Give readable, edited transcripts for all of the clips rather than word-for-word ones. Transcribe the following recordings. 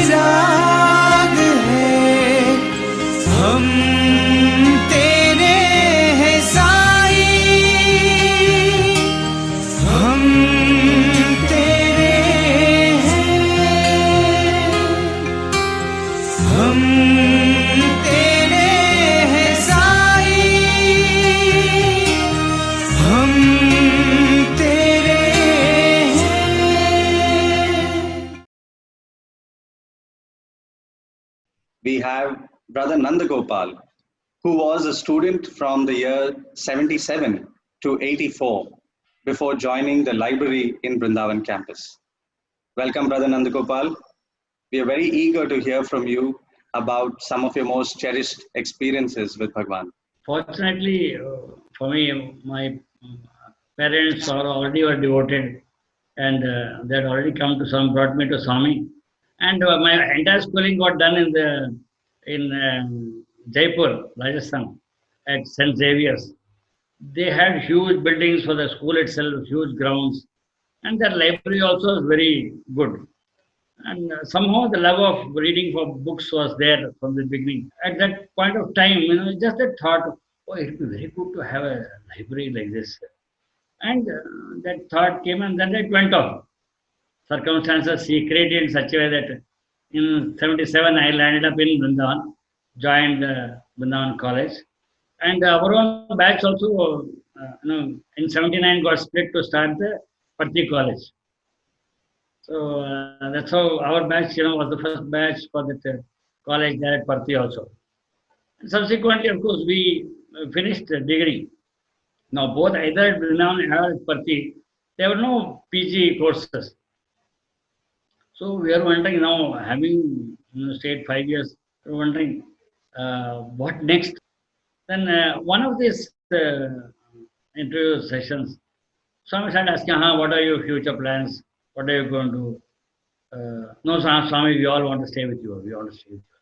राग है, हम तेरे हैं साईं, हम तेरे हैं, हम तेरे हैं साईं, हम तेरे हैं। We have Brother Nandagopal, who was a student from the year 77 to 84 before joining the library in Vrindavan campus. Welcome, Brother Nandagopal. We are very eager to hear from you about some of your most cherished experiences with Bhagwan. Fortunately for me, my parents already were devoted, and they had already come to Swami, brought me to Swami, and my entire schooling got done in Jaipur, Rajasthan, at St. Xavier's. They had huge buildings for the school itself, huge grounds, and their library also was very good. And somehow the love of reading for books was there from the beginning. At that point of time, just a thought, oh, it would be very good to have a library like this. And that thought came, and then it went off. Circumstances he created in such a way that in 77 I landed up in Vrindavan, joined Vrindavan College, and our own batch also, in 79 got split to start the Parthi College. So that's how our batch, was the first batch for that college there at Parthi also. And subsequently, of course, we finished the degree. Now, both either at Vrindavan or at Parthi, there were no PG courses. So we are wondering now, having stayed 5 years, we are wondering what next. Then one of these interview sessions, Swami started asking, what are your future plans? What are you going to do? No, Swami, we all want to stay with you. We want to stay with you.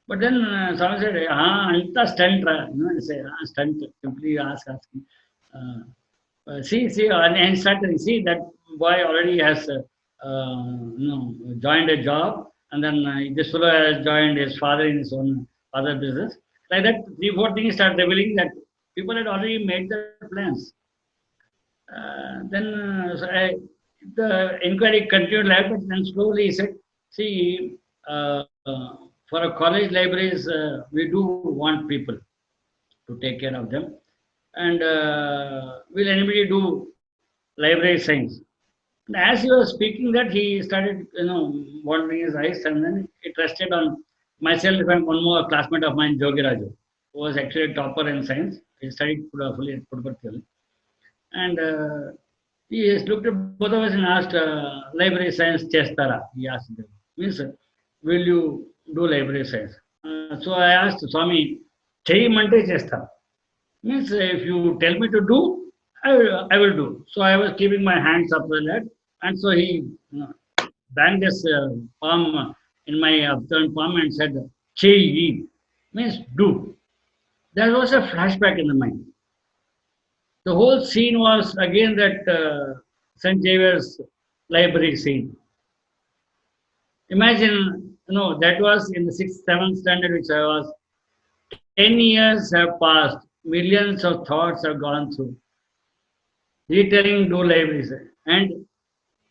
But then Swami said, anta stunt, I say, stunt, simply ask. See, and started, see, that boy already has joined a job, and then this fellow has joined his father in his own other business. Like that, 3-4 things start revealing that people had already made their plans. Then the inquiry continued like that, and slowly he said, see, for a college libraries, we do want people to take care of them. And will anybody do library science? And as he was speaking that, he started, wandering his eyes, and then it rested on myself and one more classmate of mine, Jogiraju, who was actually a topper in science. He studied fully at Puttaparthi. And he looked at both of us and asked, library science chestara? He asked them. Means, will you do library science? So I asked Swami, Chayi mante chesta. Means, if you tell me to do, I will do. So I was keeping my hands up like that. And so he banged his palm in my upturned palm and said, Chayi, means do. There was a flashback in the mind. The whole scene was again that St. Xavier's library scene. Imagine, that was in the 6th, 7th standard which I was. 10 years have passed. Millions of thoughts have gone through. Retelling do libraries. And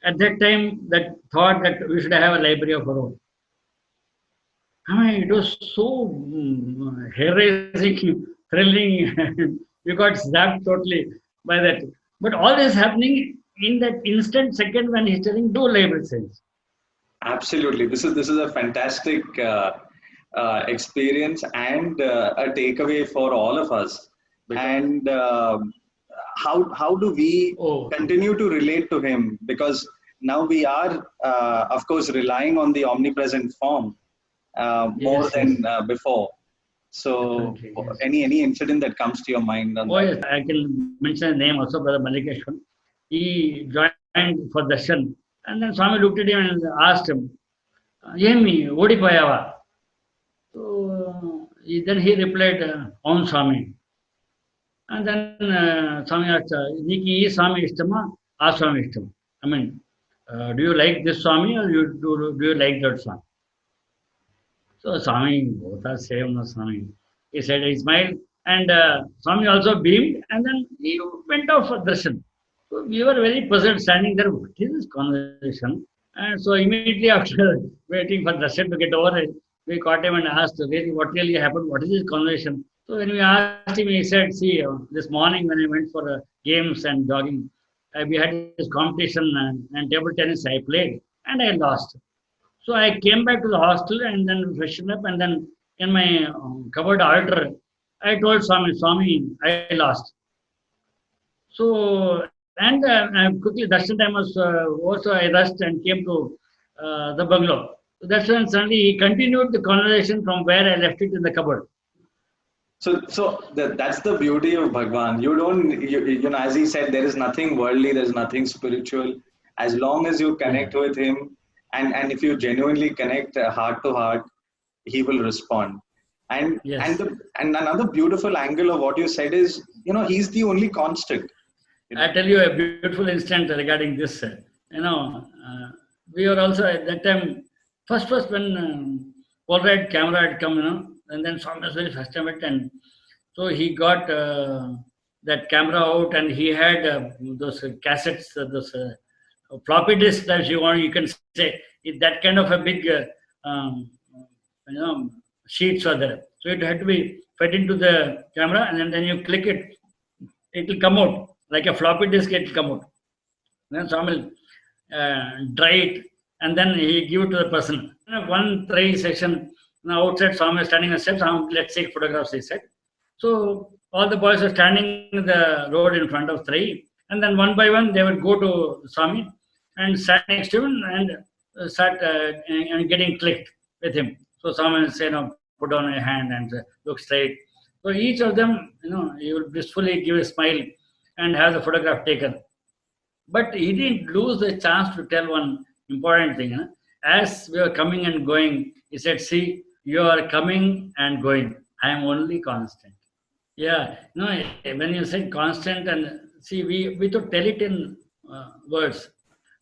at that time, that thought that we should have a library of our own. It was so hair-raising, thrilling. We got zapped totally by that. But all this happening in that instant second when he's telling do library science. Absolutely, this is a fantastic experience and a takeaway for all of us. And how do we continue to relate to him? Because now we are, of course, relying on the omnipresent form more than before. So, any incident that comes to your mind? On that? Yes, I can mention his name also, Brother Malikeshwar. He joined for darshan, and then Swami looked at him and asked him, "Yemi, Odipayava." So then he replied, "Om Swami." And then Swami asked, "Niki Swami ishtama, a Swami ishtama." do you like this Swami or do you like that Swami? So Swami, both are same, no Swami. He said, he smiled, and Swami also beamed, and then he went off for darshan. So we were very puzzled standing there. What is this conversation? And so immediately after waiting for darshan to get over, we caught him and asked, really, what really happened? What is this conversation? So when we asked him, he said, see, this morning when I went for games and jogging, we had this competition and table tennis I played, and I lost. So I came back to the hostel and then freshened up, and then in my cupboard altar, I told Swami, Swami, I lost. So, and quickly, darshan time was also I rushed and came to the bungalow. So that's when suddenly he continued the conversation from where I left it in the cupboard. That's the beauty of Bhagwan. You don't, you know, as he said, there is nothing worldly, there's nothing spiritual. As long as you connect with him, and if you genuinely connect heart to heart, he will respond. And Yes. and another beautiful angle of what you said is, you know, he's the only constant. You I know, tell you a beautiful incident regarding this. You know, we were also at that time, first when Polaroid camera had come, you know, and then Swami was very fascinated, and so he got that camera out, and he had those cassettes, those floppy disks that you can say, that kind of a big, you know, sheets were there. So it had to be fed into the camera, and then you click it, it will come out like a floppy disk. It will come out. Then Swami will dry it, and then he give it to the person. One tray session. Now outside, Swami is standing on steps. Let's take photographs, he said. So all the boys were standing in the road in front of tray, and then one by one they would go to Swami and sat next to him and start and getting clicked with him. So Swami will say, "No, put down your hand and look straight." So each of them, you know, he will blissfully give a smile and have the photograph taken. But he didn't lose the chance to tell one important thing. As we were coming and going, he said, see, you are coming and going. I am only constant. Yeah, no, when you said constant, and see, we to tell it in words.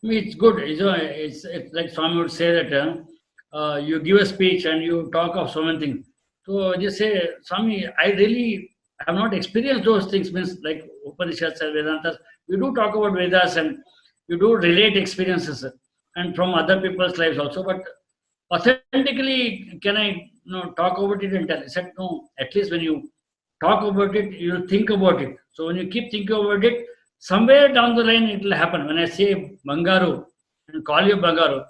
I mean, it's good. It's like Swami would say that you give a speech and you talk of so many things. So just say, Swami, I really have not experienced those things, means like Upanishads and Vedantas. We do talk about Vedas and we do relate experiences and from other people's lives also, but authentically, can I talk about it and tell? I said, no, at least when you talk about it, you think about it. So when you keep thinking about it, somewhere down the line it will happen. When I say Bangaru and call you Bangaru,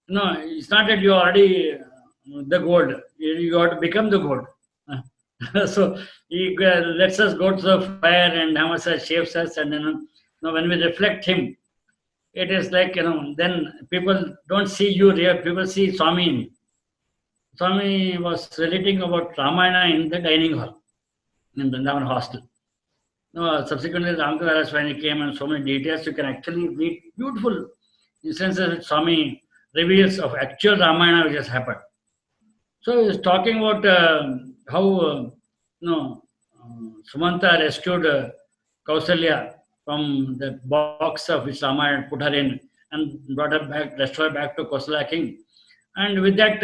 no, it's not that you are already the gold. You got to become the gold. So he lets us go to the fire and Hamasa shapes us, and then when we reflect him, it is like, then people don't see you real, people see Swami in you. Swami was relating about Ramayana in the dining hall in Vrindavan hostel. No, subsequently, Ramkara Swami came and so many details. You can actually read beautiful instances which Swami reveals of actual Ramayana which has happened. So he was talking about how Sumanta rescued Kausalya from the box of which Ramayana put her in and brought her back, restored her back to Kausala king. And with that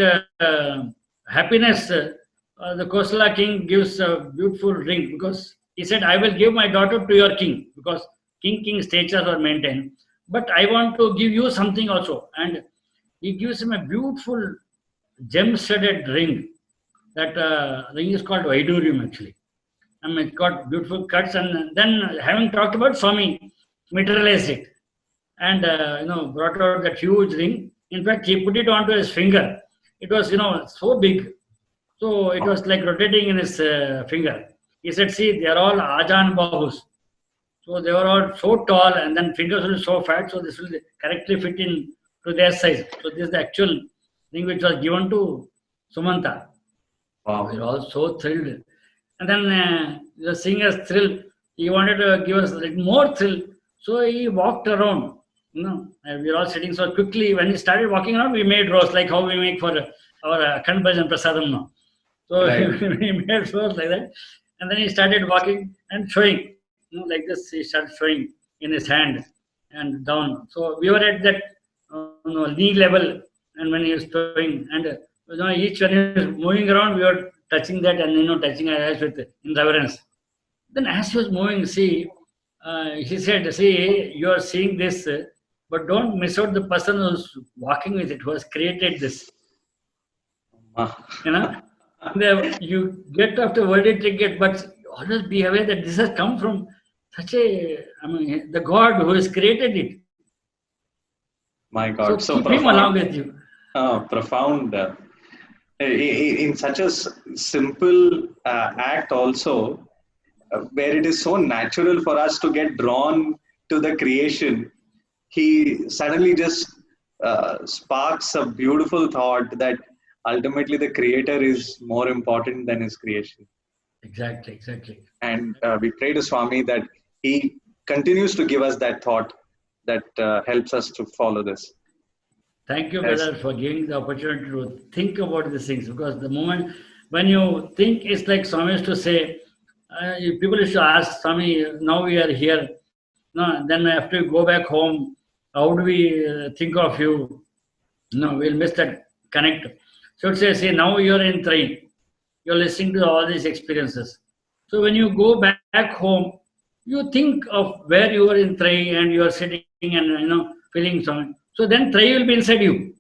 happiness, the Kausala king gives a beautiful ring, because he said, I will give my daughter to your king, because king's statures are maintained. But I want to give you something also. And he gives him a beautiful gem-studded ring. That ring is called Vaidurium actually. I mean, it's got beautiful cuts. And then having talked about Swami, materialized it. And, brought out that huge ring. In fact, he put it onto his finger. It was, so big. So it was like rotating in his finger. He said, see, they are all Ajan Bahus. So they were all so tall, and then fingers will be so fat, so this will correctly fit in to their size. So this is the actual thing which was given to Sumanta. wow. We were all so thrilled. And then the singer thrilled. He wanted to give us a little more thrill. So he walked around. We were all sitting so quickly. When he started walking around, we made rows, like how we make for our Akhand Bhajan Prasadam now. So Right. we made rows like that. And then he started walking and showing. Like this, he started showing in his hand and down. So we were at that knee level, and when he was throwing, and each one is moving around, we were touching that and touching our eyes with in reverence. Then as he was moving, see, he said, "See, you are seeing this, but don't miss out the person who's walking with it, who has created this." You know, you get after worldly ticket, but always be aware that this has come from such a, the God who has created it. My God, So so keep him along profound. with you. Profound. In such a simple act, also, where it is so natural for us to get drawn to the creation, he suddenly just sparks a beautiful thought that ultimately the creator is more important than his creation. Exactly, exactly. And we pray to Swami that he continues to give us that thought that helps us to follow this. Thank you, Yes. brother, for giving the opportunity to think about these things. Because the moment when you think, it's like Swami used to say, people used to ask Swami, now we are here. No, then after we go back home, how do we think of you? No, we'll miss that connect. So it says, see, now you're in train. You're listening to all these experiences. So when you go back home, you think of where you were in train and you are sitting and feeling something. So then train will be inside you.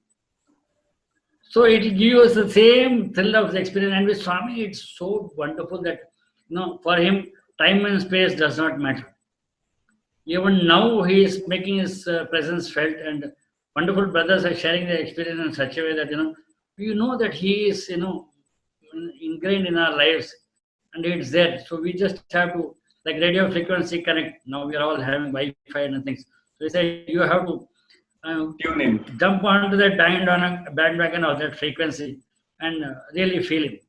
So it will give you the same thrill of the experience. And with Swami, it's so wonderful that for him, time and space does not matter. Even now, he is making his presence felt, and wonderful brothers are sharing their experience in such a way that that he is ingrained in our lives, and it's there. So we just have to, like radio frequency connect. Now we are all having Wi-Fi and things. So he said you have to Tune in. jump onto that bandwagon of that frequency and really feel it.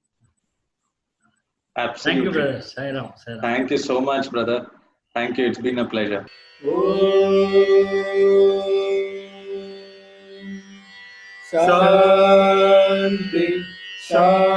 Thank Absolutely. you, brother. Sai Ram, Sai Ram. Thank you so much, brother. Thank you. It's been a pleasure. Shanti, Shanti.